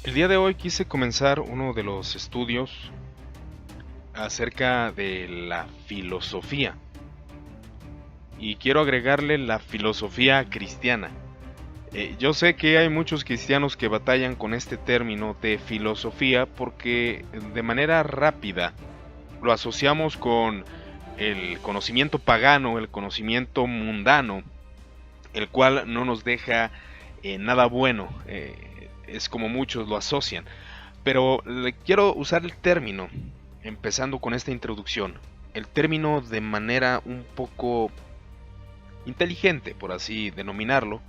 El día de hoy quise comenzar uno de los estudios acerca de la filosofía y quiero agregarle la filosofía cristiana. Yo sé que hay muchos cristianos que batallan con este término de filosofía porque de manera rápida lo asociamos con el conocimiento pagano, el conocimiento mundano, el cual no nos deja nada bueno, es como muchos lo asocian. Pero quiero usar el término, empezando con esta introducción, el término de manera un poco inteligente, por así denominarlo,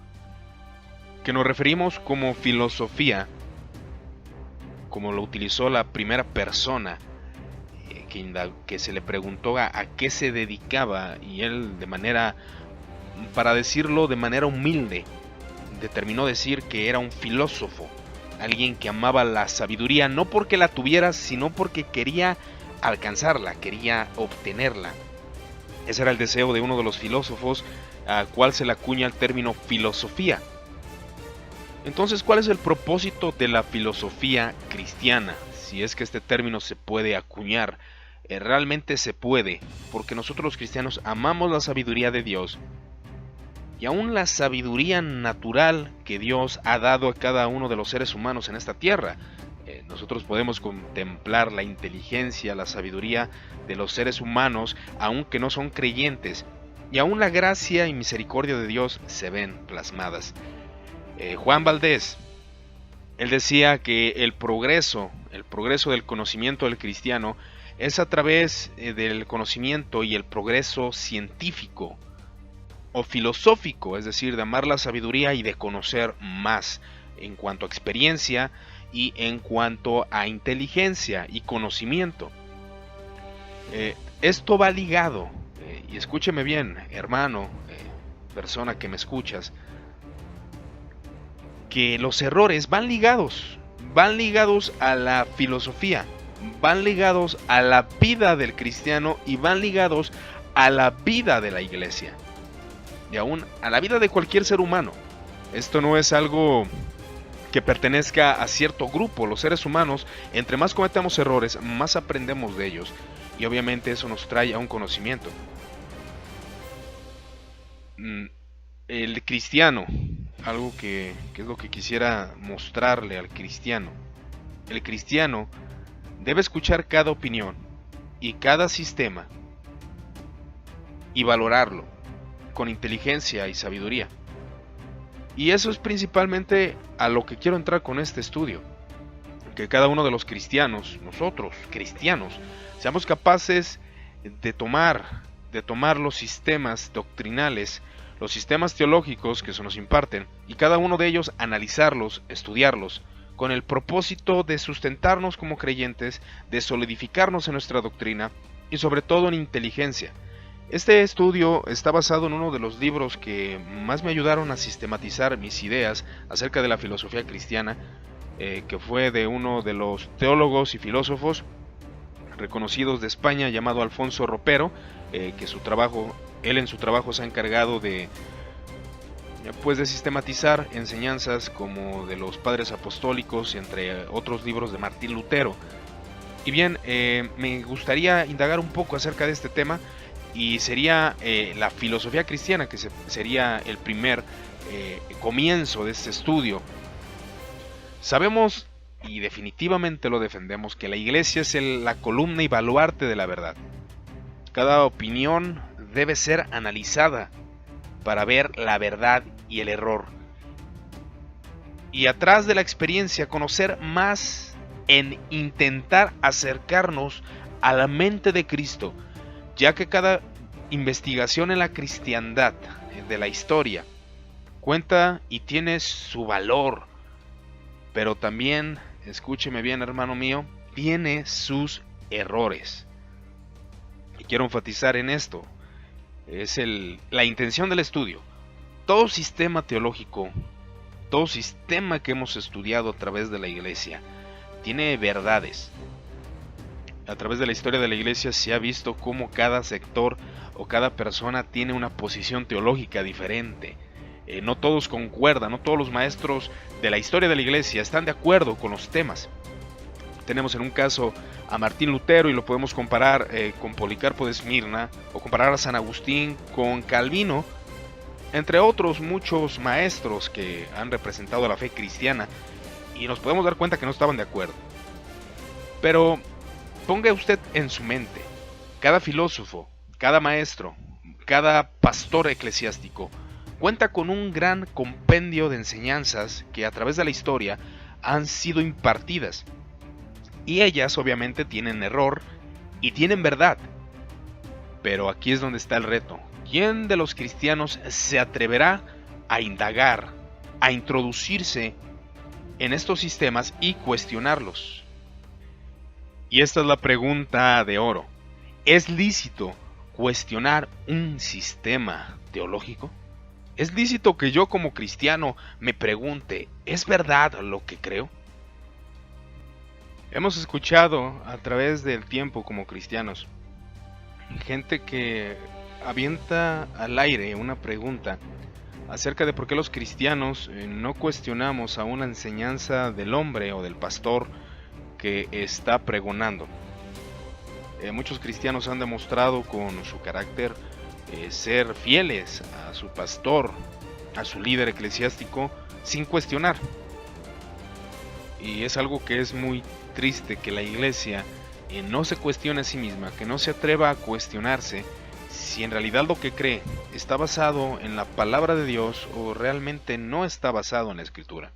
que nos referimos como filosofía, como lo utilizó la primera persona que se le preguntó a qué se dedicaba y él de manera, para decirlo de manera humilde, determinó decir que era un filósofo, alguien que amaba la sabiduría no porque la tuviera, sino porque quería alcanzarla, quería obtenerla. Ese era el deseo de uno de los filósofos, a cual se le acuña el término filosofía. Entonces, ¿cuál es el propósito de la filosofía cristiana? Si es que este término se puede acuñar, realmente se puede, porque nosotros los cristianos amamos la sabiduría de Dios y aún la sabiduría natural que Dios ha dado a cada uno de los seres humanos en esta tierra. Nosotros podemos contemplar la inteligencia, la sabiduría de los seres humanos, aunque no son creyentes, y aún la gracia y misericordia de Dios se ven plasmadas. Juan Valdés, él decía que el progreso del conocimiento del cristiano es a través del conocimiento y el progreso científico o filosófico, es decir, de amar la sabiduría y de conocer más en cuanto a experiencia y en cuanto a inteligencia y conocimiento. Esto va ligado, y escúcheme bien, hermano, persona que me escuchas, que los errores van ligados a la filosofía, van ligados a la vida del cristiano y van ligados a la vida de la iglesia y aún a la vida de cualquier ser humano. Esto no es algo que pertenezca a cierto grupo. Los seres humanos, entre más cometamos errores, más aprendemos de ellos. Y obviamente eso nos trae a un conocimiento. El cristiano, algo que es lo que quisiera mostrarle al cristiano. El cristiano debe escuchar cada opinión y cada sistema y valorarlo con inteligencia y sabiduría. Y eso es principalmente a lo que quiero entrar con este estudio. Que cada uno de los cristianos, nosotros cristianos, seamos capaces de tomar los sistemas doctrinales, los sistemas teológicos que se nos imparten, y cada uno de ellos analizarlos, estudiarlos, con el propósito de sustentarnos como creyentes, de solidificarnos en nuestra doctrina y sobre todo en inteligencia. Este estudio está basado en uno de los libros que más me ayudaron a sistematizar mis ideas acerca de la filosofía cristiana, que fue de uno de los teólogos y filósofos reconocidos de España llamado Alfonso Ropero, que él en su trabajo se ha encargado de sistematizar enseñanzas como de los padres apostólicos, entre otros libros de Martín Lutero. Y bien, me gustaría indagar un poco acerca de este tema, y sería la filosofía cristiana, que sería el primer comienzo de este estudio. Sabemos, y definitivamente lo defendemos, que la iglesia es la columna y baluarte de la verdad. Cada opinión debe ser analizada para ver la verdad y el error. Y atrás de la experiencia, conocer más en intentar acercarnos a la mente de Cristo, ya que cada investigación en la cristiandad de la historia cuenta y tiene su valor, pero también, escúcheme bien, hermano mío, tiene sus errores. Y quiero enfatizar en esto, es la intención del estudio. Todo sistema teológico, todo sistema que hemos estudiado a través de la iglesia, tiene verdades. A través de la historia de la iglesia se ha visto cómo cada sector o cada persona tiene una posición teológica diferente. No todos concuerdan, no todos los maestros de la historia de la iglesia están de acuerdo con los temas. Tenemos en un caso a Martín Lutero y lo podemos comparar con Policarpo de Esmirna, o comparar a San Agustín con Calvino, entre otros muchos maestros que han representado la fe cristiana, y nos podemos dar cuenta que no estaban de acuerdo. Pero ponga usted en su mente, cada filósofo, cada maestro, cada pastor eclesiástico cuenta con un gran compendio de enseñanzas que a través de la historia han sido impartidas. Y ellas obviamente tienen error y tienen verdad. Pero aquí es donde está el reto. ¿Quién de los cristianos se atreverá a indagar, a introducirse en estos sistemas y cuestionarlos? Y esta es la pregunta de oro. ¿Es lícito cuestionar un sistema teológico? ¿Es lícito que yo como cristiano me pregunte, ¿es verdad lo que creo? Hemos escuchado a través del tiempo como cristianos gente que avienta al aire una pregunta acerca de por qué los cristianos no cuestionamos a una enseñanza del hombre o del pastor que está pregonando. Muchos cristianos han demostrado con su carácter ser fieles a su pastor, a su líder eclesiástico, sin cuestionar. Y es algo que es muy triste, que la iglesia no se cuestione a sí misma, que no se atreva a cuestionarse si en realidad lo que cree está basado en la palabra de Dios o realmente no está basado en la escritura.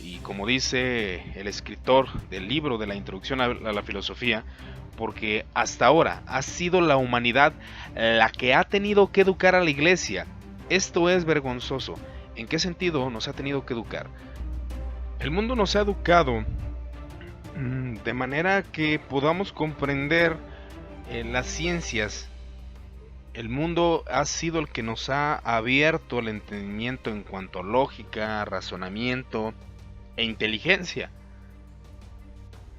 Y como dice el escritor del libro de la introducción a la filosofía, porque hasta ahora ha sido la humanidad la que ha tenido que educar a la iglesia. Esto es vergonzoso. ¿En qué sentido nos ha tenido que educar? El mundo nos ha educado de manera que podamos comprender las ciencias. El mundo ha sido el que nos ha abierto el entendimiento en cuanto a lógica, razonamiento e inteligencia.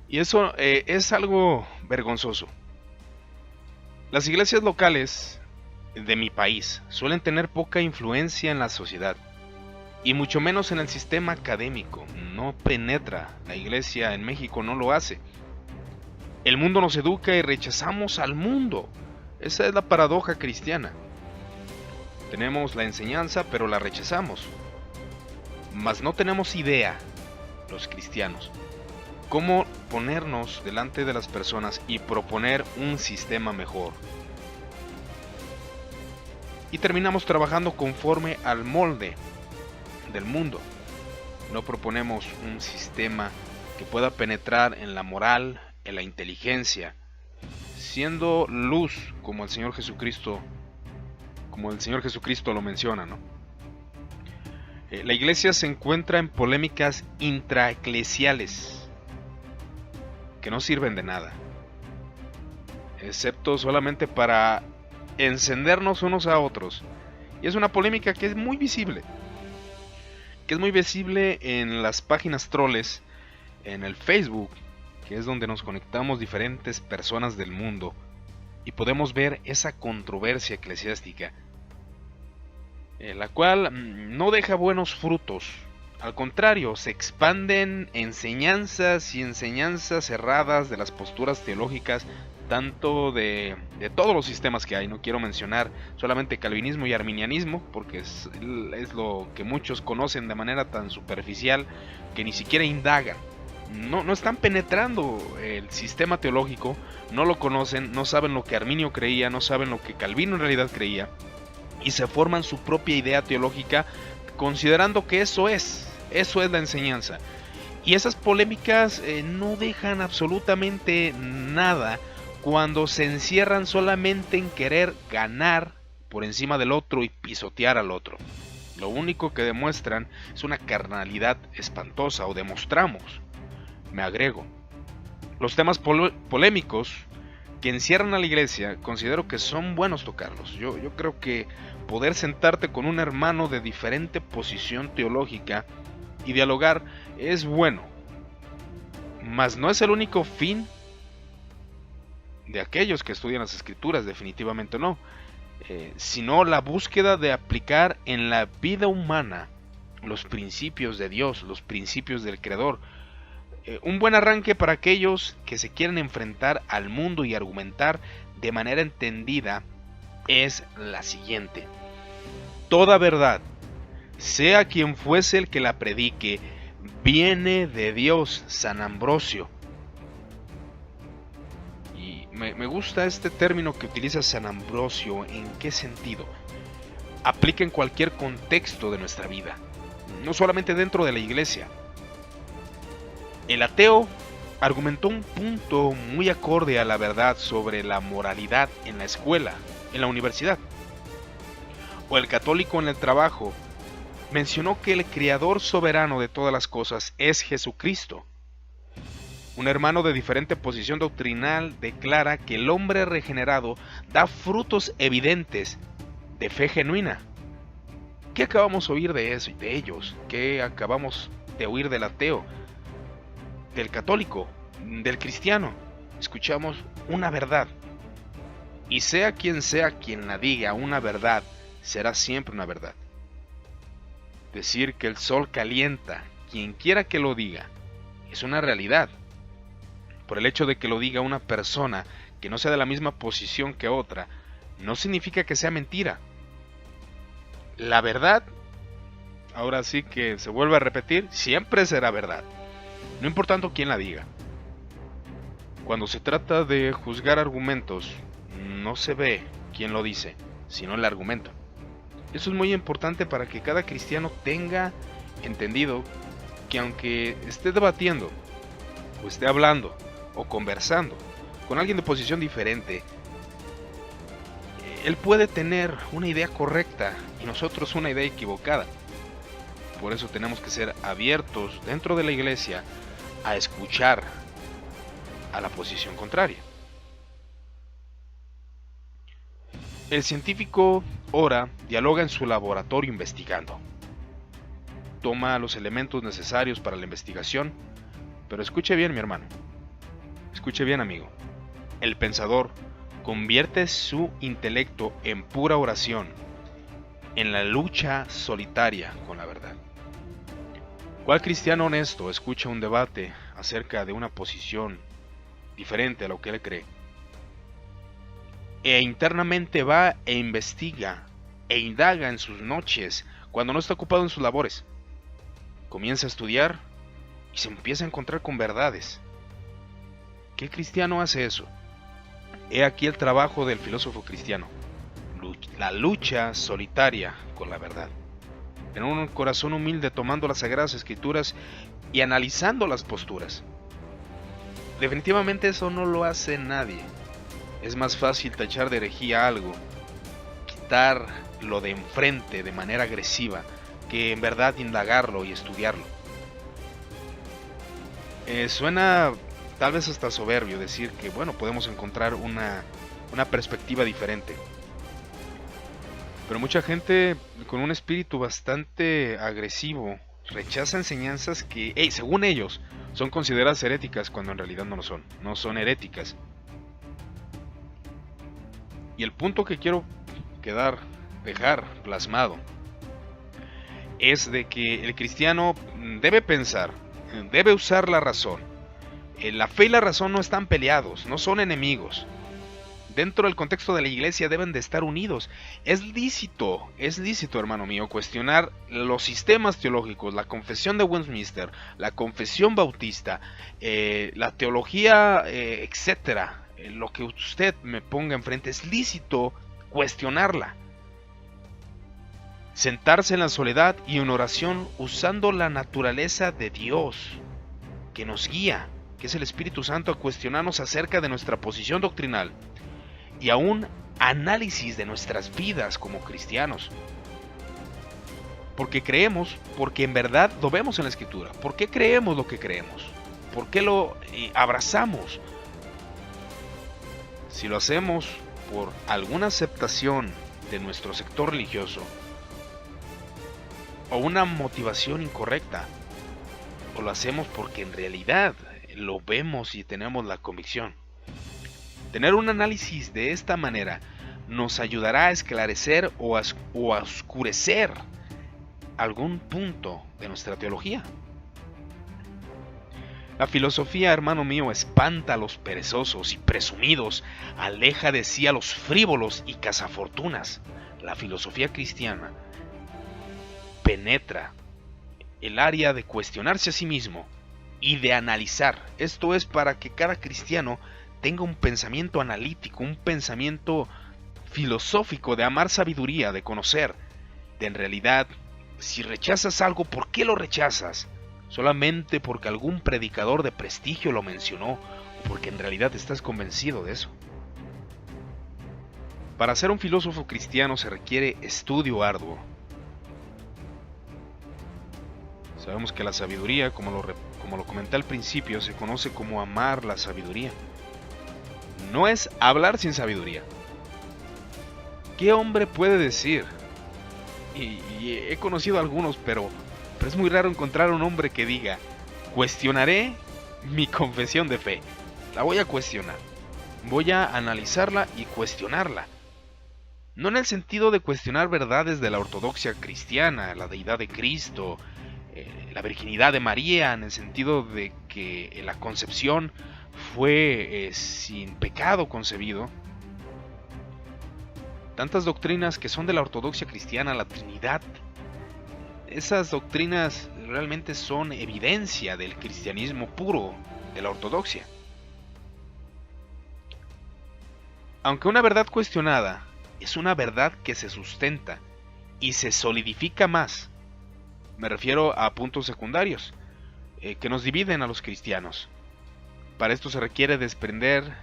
Y eso es algo vergonzoso. Las iglesias locales de mi país suelen tener poca influencia en la sociedad, y mucho menos en el sistema académico. No penetra. La iglesia en México no lo hace. El mundo nos educa y rechazamos al mundo. Esa es la paradoja cristiana. Tenemos la enseñanza, pero la rechazamos. Mas no tenemos idea, los cristianos, cómo ponernos delante de las personas y proponer un sistema mejor. Y terminamos trabajando conforme al molde del mundo. No proponemos un sistema que pueda penetrar en la moral, en la inteligencia, siendo luz como el Señor Jesucristo lo menciona, ¿no? La iglesia se encuentra en polémicas intraeclesiales que no sirven de nada, excepto solamente para encendernos unos a otros. Y es una polémica que es muy visible, en las páginas troles, en el Facebook, que es donde nos conectamos diferentes personas del mundo y podemos ver esa controversia eclesiástica, la cual no deja buenos frutos. Al contrario, se expanden enseñanzas y enseñanzas erradas de las posturas teológicas, tanto de todos los sistemas que hay. No quiero mencionar solamente calvinismo y arminianismo, porque es lo que muchos conocen de manera tan superficial que ni siquiera indagan. No están penetrando el sistema teológico, no lo conocen, no saben lo que Arminio creía, no saben lo que Calvino en realidad creía, y se forman su propia idea teológica considerando que eso es la enseñanza. Y esas polémicas no dejan absolutamente nada cuando se encierran solamente en querer ganar por encima del otro y pisotear al otro. Lo único que demuestran es una carnalidad espantosa, o demostramos. Me agrego. Los temas polémicos que encierran a la iglesia, considero que son buenos tocarlos. Yo creo que poder sentarte con un hermano de diferente posición teológica y dialogar es bueno, mas no es el único fin de aquellos que estudian las escrituras, definitivamente no. sino la búsqueda de aplicar en la vida humana los principios de Dios, los principios del Creador. Un buen arranque para aquellos que se quieren enfrentar al mundo y argumentar de manera entendida es la siguiente: toda verdad, sea quien fuese el que la predique, viene de Dios. San Ambrosio. Y me gusta este término que utiliza San Ambrosio. ¿En qué sentido? Aplica en cualquier contexto de nuestra vida, no solamente dentro de la iglesia. El ateo argumentó un punto muy acorde a la verdad sobre la moralidad en la escuela, en la universidad. O el católico en el trabajo mencionó que el creador soberano de todas las cosas es Jesucristo. Un hermano de diferente posición doctrinal declara que el hombre regenerado da frutos evidentes de fe genuina. ¿Qué acabamos de oír de eso y de ellos? ¿Qué acabamos de oír del ateo, del católico, del cristiano? Escuchamos una verdad. Y sea quien la diga, una verdad será siempre una verdad. Decir que el sol calienta, quien quiera que lo diga, es una realidad. Por el hecho de que lo diga una persona que no sea de la misma posición que otra, no significa que sea mentira. La verdad, ahora sí que se vuelve a repetir, siempre será verdad, no importando quién la diga. Cuando se trata de juzgar argumentos, no se ve quién lo dice, sino el argumento. Eso es muy importante para que cada cristiano tenga entendido que aunque esté debatiendo, o esté hablando, o conversando con alguien de posición diferente, él puede tener una idea correcta y nosotros una idea equivocada. Por eso tenemos que ser abiertos dentro de la iglesia a escuchar a la posición contraria. El científico ora, dialoga en su laboratorio investigando. Toma los elementos necesarios para la investigación, pero escuche bien, mi hermano. Escuche bien, amigo. El pensador convierte su intelecto en pura oración, en la lucha solitaria con la verdad. ¿Cuál cristiano honesto escucha un debate acerca de una posición diferente a lo que él cree? E internamente va e investiga e indaga en sus noches cuando no está ocupado en sus labores. Comienza a estudiar y se empieza a encontrar con verdades. ¿Qué cristiano hace eso? He aquí el trabajo del filósofo cristiano: la lucha solitaria con la verdad. Tener un corazón humilde tomando las Sagradas Escrituras y analizando las posturas. Definitivamente eso no lo hace nadie. Es más fácil tachar de herejía algo, quitar lo de enfrente de manera agresiva, que en verdad indagarlo y estudiarlo. Suena tal vez hasta soberbio decir que, bueno, podemos encontrar una perspectiva diferente. Pero mucha gente con un espíritu bastante agresivo rechaza enseñanzas que, según ellos, son consideradas heréticas cuando en realidad no lo son. No son heréticas. Y el punto que quiero dejar plasmado es de que el cristiano debe pensar, debe usar la razón. La fe y la razón no están peleados, no son enemigos. Dentro del contexto de la iglesia deben de estar unidos. Es lícito, hermano mío, cuestionar los sistemas teológicos, la confesión de Westminster, la confesión bautista, la teología, etcétera. Lo que usted me ponga enfrente, es lícito cuestionarla. Sentarse en la soledad y en oración usando la naturaleza de Dios que nos guía, que es el Espíritu Santo, a cuestionarnos acerca de nuestra posición doctrinal y a un análisis de nuestras vidas como cristianos. Porque creemos, porque en verdad lo vemos en la Escritura. ¿Por qué creemos lo que creemos? ¿Por qué lo abrazamos? Si lo hacemos por alguna aceptación de nuestro sector religioso, o una motivación incorrecta, o lo hacemos porque en realidad lo vemos y tenemos la convicción. Tener un análisis de esta manera nos ayudará a esclarecer o a oscurecer algún punto de nuestra teología. La filosofía, hermano mío, espanta a los perezosos y presumidos, aleja de sí a los frívolos y cazafortunas. La filosofía cristiana penetra el área de cuestionarse a sí mismo y de analizar. Esto es para que cada cristiano tenga un pensamiento analítico, un pensamiento filosófico de amar sabiduría, de conocer, de en realidad, si rechazas algo, ¿por qué lo rechazas? ¿Solamente porque algún predicador de prestigio lo mencionó o porque en realidad estás convencido de eso? Para ser un filósofo cristiano se requiere estudio arduo. Sabemos que la sabiduría, como lo comenté al principio, se conoce como amar la sabiduría. No es hablar sin sabiduría. ¿Qué hombre puede decir? Y he conocido a algunos, pero es muy raro encontrar un hombre que diga: cuestionaré mi confesión de fe. La voy a cuestionar. Voy a analizarla y cuestionarla. No en el sentido de cuestionar verdades de la ortodoxia cristiana, la deidad de Cristo, la virginidad de María, en el sentido de que la concepción fue sin pecado concebido. Tantas doctrinas que son de la ortodoxia cristiana, la Trinidad, esas doctrinas realmente son evidencia del cristianismo puro, de la ortodoxia. Aunque una verdad cuestionada es una verdad que se sustenta y se solidifica más, me refiero a puntos secundarios que nos dividen a los cristianos. Para esto se requiere desprender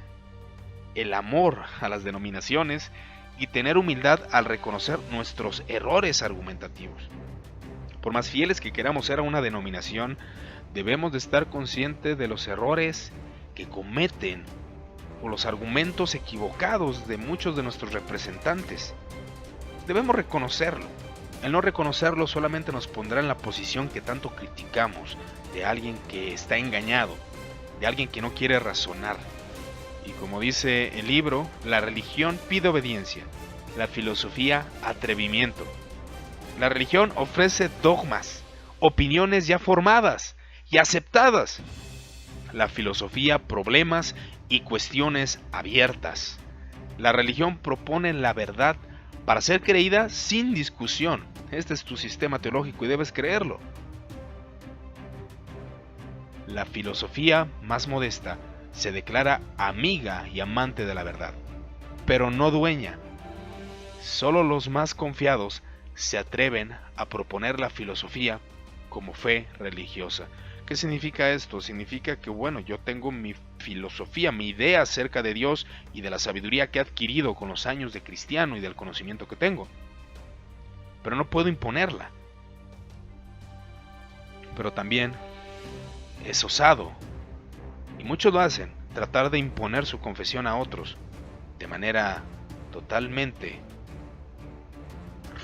el amor a las denominaciones y tener humildad al reconocer nuestros errores argumentativos. Por más fieles que queramos ser a una denominación, debemos de estar conscientes de los errores que cometen o los argumentos equivocados de muchos de nuestros representantes. Debemos reconocerlo. El no reconocerlo solamente nos pondrá en la posición que tanto criticamos, de alguien que está engañado, de alguien que no quiere razonar. Y como dice el libro, la religión pide obediencia, la filosofía atrevimiento. La religión ofrece dogmas, opiniones ya formadas y aceptadas. La filosofía problemas y cuestiones abiertas. La religión propone la verdad para ser creída sin discusión. Este es tu sistema teológico y debes creerlo. La filosofía más modesta se declara amiga y amante de la verdad, pero no dueña. Solo los más confiados se atreven a proponer la filosofía como fe religiosa. ¿Qué significa esto? Significa que, bueno, yo tengo mi filosofía, mi idea acerca de Dios y de la sabiduría que he adquirido con los años de cristiano y del conocimiento que tengo, pero no puedo imponerla. Pero también es osado, y muchos lo hacen, tratar de imponer su confesión a otros de manera totalmente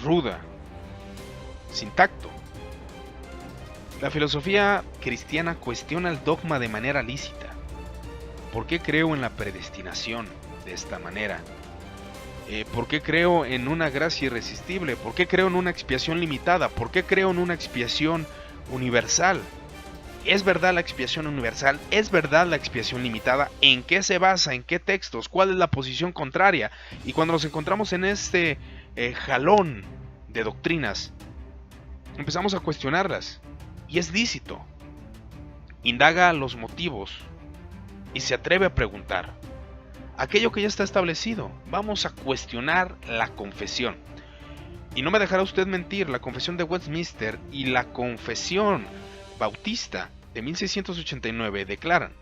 ruda, sin tacto. La filosofía cristiana cuestiona el dogma de manera lícita. ¿Por qué creo en la predestinación de esta manera? ¿Por qué creo en una gracia irresistible? ¿Por qué creo en una expiación limitada? ¿Por qué creo en una expiación universal? ¿Es verdad la expiación universal? ¿Es verdad la expiación limitada? ¿En qué se basa? ¿En qué textos? ¿Cuál es la posición contraria? Y cuando nos encontramos en este jalón de doctrinas, empezamos a cuestionarlas. Y es lícito. Indaga los motivos y se atreve a preguntar. Aquello que ya está establecido, vamos a cuestionar la confesión. Y no me dejará usted mentir, la confesión de Westminster y la confesión bautista de 1689 declaran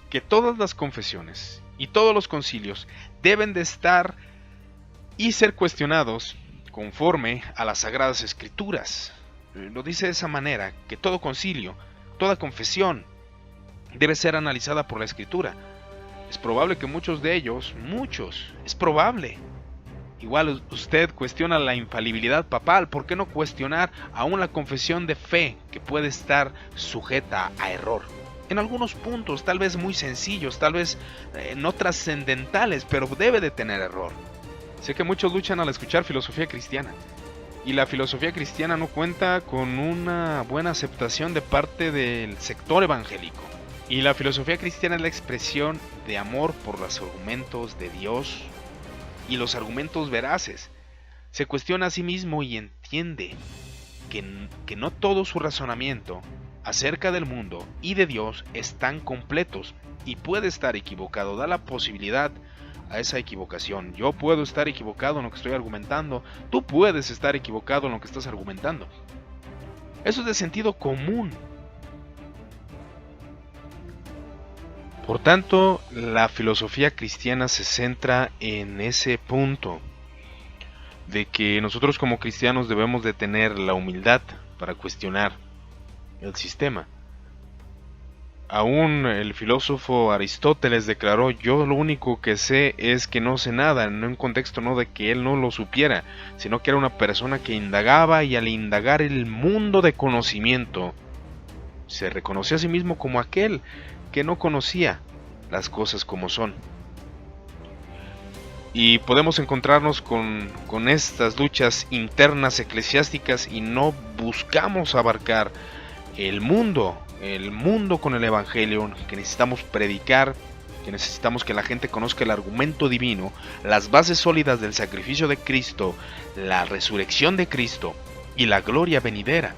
que todas las confesiones y todos los concilios deben de estar y ser cuestionados conforme a las Sagradas Escrituras. Lo dice de esa manera, que todo concilio, toda confesión debe ser analizada por la Escritura. Es probable que muchos de ellos, es probable. Igual usted cuestiona la infalibilidad papal, ¿por qué no cuestionar aún la confesión de fe que puede estar sujeta a error? en algunos puntos, tal vez muy sencillos, tal vez no trascendentales, pero debe de tener error. Sé que muchos luchan al escuchar filosofía cristiana, y la filosofía cristiana no cuenta con una buena aceptación de parte del sector evangélico. Y la filosofía cristiana es la expresión de amor por los argumentos de Dios y los argumentos veraces. Se cuestiona a sí mismo y entiende que no todo su razonamiento acerca del mundo y de Dios están completos y puede estar equivocado. Da la posibilidad a esa equivocación. Yo puedo estar equivocado en lo que estoy argumentando, tú puedes estar equivocado en lo que estás argumentando. Eso es de sentido común. Por tanto, la filosofía cristiana se centra en ese punto de que nosotros como cristianos debemos de tener la humildad para cuestionar el sistema. Aún el filósofo Aristóteles declaró: yo lo único que sé es que no sé nada, en un contexto no de que él no lo supiera, sino que era una persona que indagaba, y al indagar el mundo de conocimiento, se reconoció a sí mismo como aquel que no conocía las cosas como son. Y podemos encontrarnos con estas luchas internas eclesiásticas y no buscamos abarcar el mundo con el evangelio, que necesitamos predicar, que necesitamos que la gente conozca el argumento divino, las bases sólidas del sacrificio de Cristo, la resurrección de Cristo y la gloria venidera.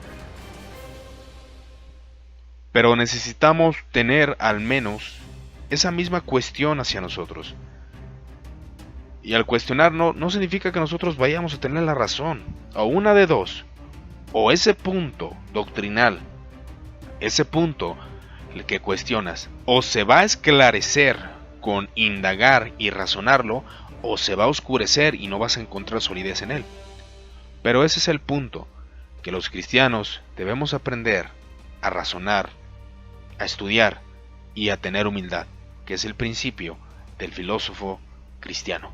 Pero necesitamos tener al menos esa misma cuestión hacia nosotros. Y al cuestionar no significa que nosotros vayamos a tener la razón. O una de dos. O ese punto doctrinal, ese punto el que cuestionas, o se va a esclarecer con indagar y razonarlo, o se va a oscurecer y no vas a encontrar solidez en él. Pero ese es el punto, que los cristianos debemos aprender a razonar, a estudiar y a tener humildad, que es el principio del filósofo cristiano.